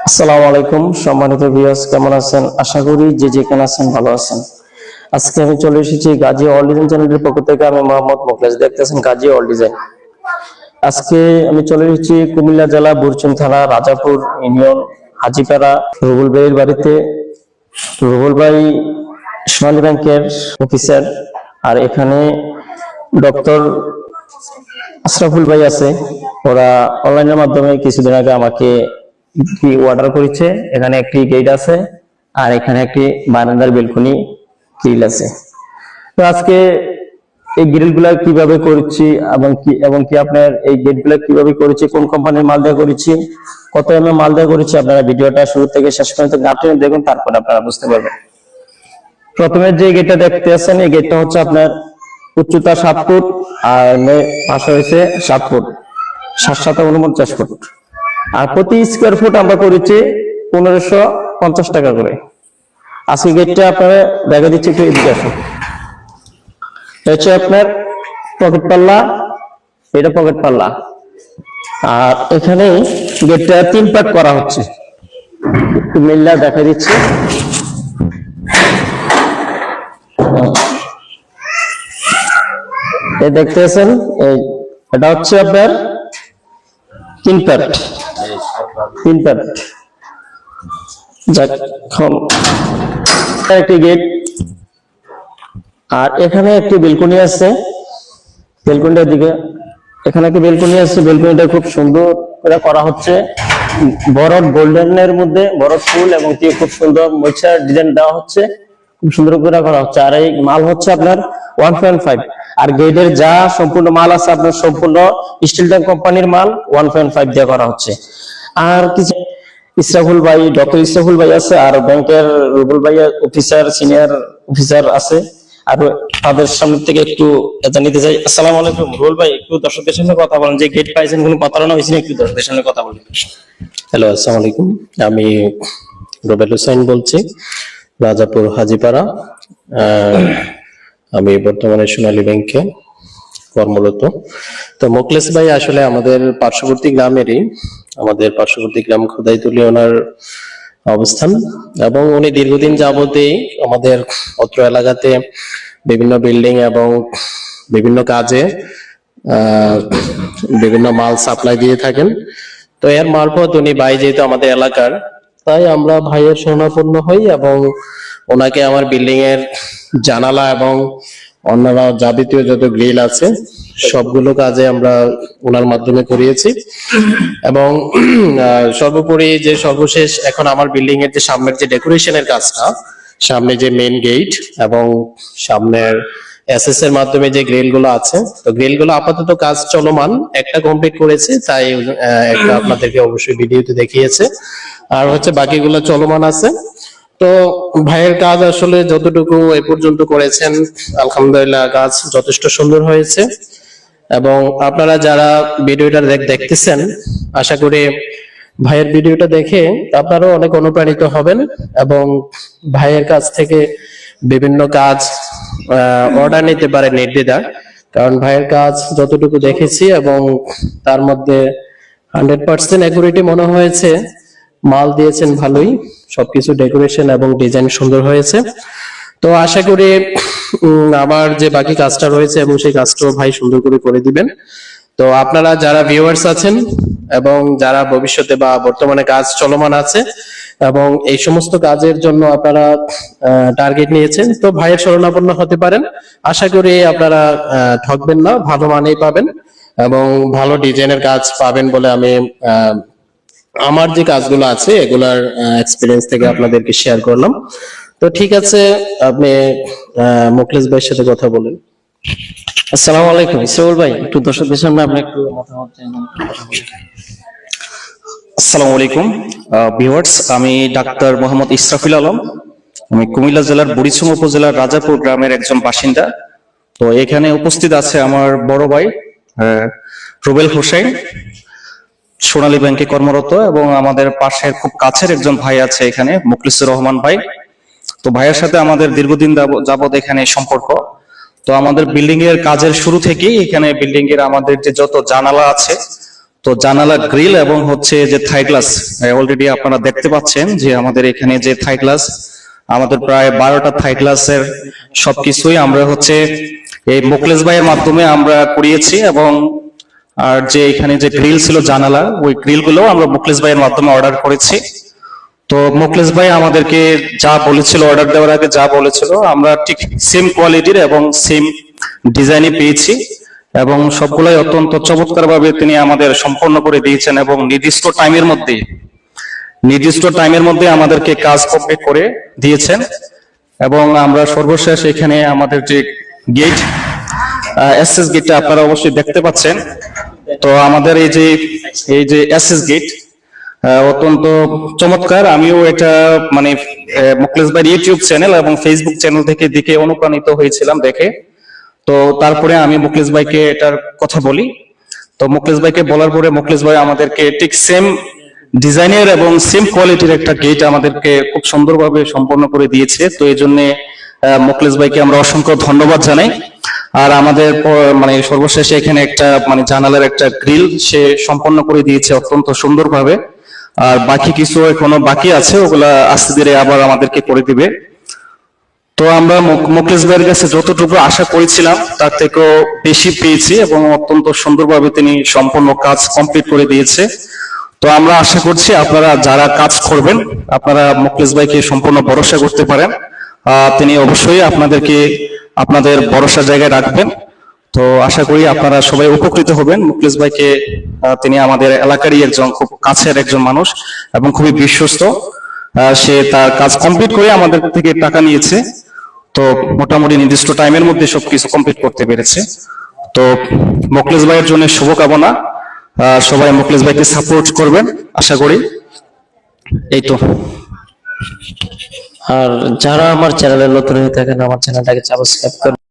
আসসালামু আলাইকুম সম্মানিত ভিউয়ার্স, কেমন আছেন? আশা করি যে যেখানে আছেন ভালো আছেন। আজকে আমি চলে এসেছি গাজী অল ডিজাইন চ্যানেলের পক্ষ থেকে। আমি মোহাম্মদ মোখলেস, দেখতেছেন গাজী অল ডিজাইন। আজকে আমি চলে এসেছি কুমিল্লা জেলা বুরচুম থানা রাজাপুর ইউনিয়ন হাজিপাড়া রুবুল ভাইয়ের বাড়িতে। রুবুল ভাই সোনালী ব্যাংকের অফিসার, আর এখানে ডক্টর আশরাফুল ভাই আছে। ওরা অনলাইনের মাধ্যমে কিছুদিন আগে আমাকে অর্ডার করেছে। এখানে একটি গেট আছে আর এখানে একটি বারান্দার বেলকনি গ্রিল আছে। তো আজকে এই গ্রিল গুলা কিভাবে করেছি এবং কি আপনার এই গেট গুলা কিভাবে করেছি, কোন কোম্পানির মাল দিয়ে করেছি, কত মাল দিয়ে করেছি, আপনারা ভিডিওটা শুরু থেকে শেষ পর্যন্ত গাঁটে দেখুন, তারপর আপনারা বুঝতে পারবেন। প্রথমে যে গেটটা দেখতে আছেন, এই গেটটা হচ্ছে আপনার উচ্চতা 7 ফুট আর পাশে হয়েছে 7 ফুট, 7 49 ফুট। আর প্রতি স্কোয়ার ফুট আমরা করেছি 1550 টাকা করে। আজকে গেটটা আপনারা দেখা দিচ্ছি, একটু এদিকে আসুন। হচ্ছে আপনার পকেট পাল্লা, এটা পকেট পাল্লা। আর এখানে গেটটা 3 পার্ট করা হচ্ছে, একটু মিল্লা দেখা দিচ্ছে। এই দেখতে আছেন, এটা হচ্ছে আপনার 3 পার্ট। একটি গেট, আর এখানে একটি বেলকনি আছে। বেলকনিটার দিকে এখানে একটি বেলকনি আছে। বেলকনিটা খুব সুন্দর করে করা হচ্ছে, বড় গোল্ডেনের মধ্যে বড় ফুল এবং কি খুব সুন্দর মরিচার ডিজাইন দেওয়া হচ্ছে, খুব সুন্দর করে করা হচ্ছে। আর এই মাল হচ্ছে আপনার 1.5। আর গেটের যা সম্পূর্ণ মাল আছে আপনার সম্পূর্ণ স্টিল ট্যাঙ্ক কোম্পানির মাল 1.5 দিয়ে করা হচ্ছে। আর কিছু ইসরাফুল ভাই, ডক্টর ইসরাফুল ভাই আছে, আর ব্যাংকের রুবুল ভাই অফিসার, সিনিয়র অফিসার আছে। আর তাদের সামনে থেকে একটু এটা নিতে চাই। আসসালামু আলাইকুম রুবুল ভাই, একটু দর্শকদের সামনে কথা বলেন, যে গেট পাইছেন কোনো প্রতারণা হয়েছে না, একটু দর্শকদের সামনে কথা বলেন। হ্যালো, আসসালামু আলাইকুম। আমি রুবেল হোসেন বলছি, রাজাপুর হাজিপাড়া। আমি বর্তমানে সোনালী ব্যাংকে কর্মরত। তো মোখলেস ভাই আসলে আমাদের পার্শ্ববর্তী গ্রামেরই, আমাদের পার্শ্ববর্তী গ্রাম খোদাইতলি ওনার অবস্থান, এবং উনি দীর্ঘদিন যাবতেই আমাদের অত্র এলাকাতে বিভিন্ন বিল্ডিং এবং বিভিন্ন কাজে বিভিন্ন মাল সাপ্লাই দিয়ে থাকেন। তো এর মারফত উনি ভাই যেহেতু আমাদের এলাকার, তাই আমরা ভাইয়ের শরণাপন্ন হই এবং ওনাকে আমার বিল্ডিং এর জানালা এবং অন্যান্য যাবতীয় যত গ্রিল আছে সবগুলো কাজে আমরা ওনার মাধ্যমে করিয়েছি। এবং সর্বোপরি যে সর্বশেষ এখন আমার বিল্ডিং এর যে সামনের যে ডেকোরেশনের কাজটা, সামনে যে মেইন গেট এবং সামনের এসএস এর মাধ্যমে যে গ্রিল গুলো আছে, তো গ্রিল গুলো আপাতত কাজ চলমান, একটা কমপ্লিট করেছে, তাই একটা আপনাদেরকে অবশ্যই ভিডিওতে দেখিয়েছে, আর হচ্ছে বাকিগুলো চলমান আছে। তো ভাইয়ের কাজ আসলে যতটুকু এ পর্যন্ত করেছেন আলহামদুলিল্লাহ কাজ যথেষ্ট সুন্দর হয়েছে। এবং আপনারা যারা ভিডিওটা দেখতেছেন, আশা করি ভাইয়ের ভিডিওটা দেখে আপনারাও অনেক অনুপ্রাণিত হবেন এবং ভাইয়ের কাছ থেকে বিভিন্ন কাজ অর্ডার নিতে পারেন নির্দ্বিধায়। কারণ ভাইয়ের কাজ যতটুকু দেখেছি এবং তার মধ্যে 100% অ্যাকুরেটি মনে হয়েছে। মাল দিয়েছেন ভালোই, সবকিছু ডেকোরেশন এবং ডিজাইন সুন্দর হয়েছে। তো আশা করি আমার যে বাকি কাজটা রয়েছে এবং সেই কাজটাও ভাই সুন্দর করে দিবেন। তো আপনারা যারা ভিউয়ার্স আছেন এবং যারা ভবিষ্যতে বা বর্তমানে কাজ চলমান আছে এবং এই সমস্ত কাজের জন্য আপনারা টার্গেট নিয়েছেন, তো ভাইয়ের শরণাপন্ন হতে পারেন। আশা করি আপনারা ঠকবেন না, ভালো মানেই পাবেন এবং ভালো ডিজাইনের কাজ পাবেন বলে আমি আমার যে কাজগুলো আছে এগুলার এক্সপিরিয়েন্স থেকে আপনাদেরকে শেয়ার করলাম। তো ঠিক আছে, আপনি মোখলেস ভাইয়ের সাথে কথা বলেন। আসসালামু আলাইকুম ইসরাফুল ভাই, একটু দর্শকদের সামনে আপনি একটু মতামত জানান। আসসালামু আলাইকুম ভিউয়ার্স, আমি ডাক্তার মোহাম্মদ ইসরাফিল আলম। আমি কুমিল্লা জেলার বুড়িচুং উপজেলার রাজাপুর গ্রামের একজন বাসিন্দা। তো এখানে উপস্থিত আছে আমার বড় ভাই রুবেল হোসেন, সোনালী ব্যাংকে কর্মরত, এবং আমাদের পাশের খুব কাছের একজন ভাই আছে এখানে, মুখলিসুর রহমান ভাই। তো ভাইয়ের সাথে আমাদের দীর্ঘদিন যাবত এখানে সম্পর্ক। তো আমাদের বিল্ডিং এর কাজের শুরু থেকেই এখানে বিল্ডিং এর আমাদের যে যত জানালা আছে তো জানালা গ্রিল এবং হচ্ছে যে থাই গ্লাস অলরেডি আপনারা দেখতে পাচ্ছেন যে আমাদের এখানে যে থাই গ্লাস, আমাদের প্রায় 12টা থাই গ্লাসের সবকিছুই আমরা হচ্ছে এই মোকলেস ভাইয়ের মাধ্যমে আমরা করিয়েছি। এবং আর যে এখানে যে গ্রিল ছিল জানালা, ওই গ্রিল গুলো আমরা মোকলেস ভাইয়ের মাধ্যমে অর্ডার করেছি। তো মোকলেস ভাই আমাদেরকে যা বলেছিল, অর্ডার দেওয়ার আগে যা বলেছিল, আমরা ঠিক সেম কোয়ালিটির এবং সেম ডিজাইনে পেয়েছি এবং সবগুলাই অত্যন্ত চমৎকার ভাবে তিনি আমাদের সম্পন্ন করে দিয়েছেন এবং নির্দিষ্ট টাইমের মধ্যে আমাদেরকে কাজ কমপ্লিট করে দিয়েছেন। এবং আমরা সর্বশেষ এখানে আমাদের যে গেট, এসএস গেটটা আপনারা অবশ্যই দেখতে পাচ্ছেন। তো আমাদের এই যে এসএস গেট অত্যন্ত চমৎকার। আমিও এটা মানে মোকলেস ভাই ইউটিউব চ্যানেল এবং ফেসবুক চ্যানেল থেকে দেখে অনুপ্রাণিত হয়েছিলাম দেখে। তো তারপরে আমি মোকলেস ভাইকে এটার কথা বলি। তো মোকলেস ভাইকে বলার পরে মোকলেস ভাই আমাদেরকে ঠিক সেম ডিজাইনের এবং সেম কোয়ালিটির একটা গেট আমাদেরকে খুব সুন্দরভাবে সম্পন্ন করে দিয়েছে। তো এই জন্য মোকলেস ভাইকে আমরা অসংখ্য ধন্যবাদ জানাই। আর আমাদের মানে সর্বশেষে এখানে একটা মানে জানালার একটা গ্রিল সে সম্পন্ন করে দিয়েছে অত্যন্ত সুন্দরভাবে। আর বাকি কিছু এখনো বাকি আছে, ওগুলা আস্তে ধীরে আবার আমাদেরকে করে দিবে। তো আমরা মোকলেস ভাইয়ের কাছে যতটুকু আশা করেছিলাম তার থেকেও বেশি পেয়েছি এবং অত্যন্ত সুন্দরভাবে তিনি সম্পূর্ণ কাজ কমপ্লিট করে দিয়েছে। তো আমরা আশা করছি আপনারা যারা কাজ করবেন আপনারা মোকলেস ভাইকে সম্পূর্ণ ভরসা করতে পারেন। তিনি অবশ্যই আপনাদেরকে আপনাদের ভরসা জায়গায় রাখবেন। তো আশা করি আপনারা সবাই উপকৃত হবেন। মুকলেস ভাইকে তিনি আমাদের এলাকারই একজন খুব কাছের একজন মানুষ এবং খুবই বিশ্বস্ত। সে তার কাজ কমপ্লিট করে আমাদের থেকে টাকা নিয়েছে। তো মোটামুটি নির্দিষ্ট টাইমের মধ্যে সবকিছু কমপ্লিট করতে পেরেছে। তো মুকলেস ভাইয়ের জন্য শুভকামনা। সবাই মুকলেস ভাইকে সাপোর্ট করবেন আশা করি। এই তো। আর যারা আমার চ্যানেলে নতুন হয়ে থাকেন আমার চ্যানেলটাকে সাবস্ক্রাইব করুন।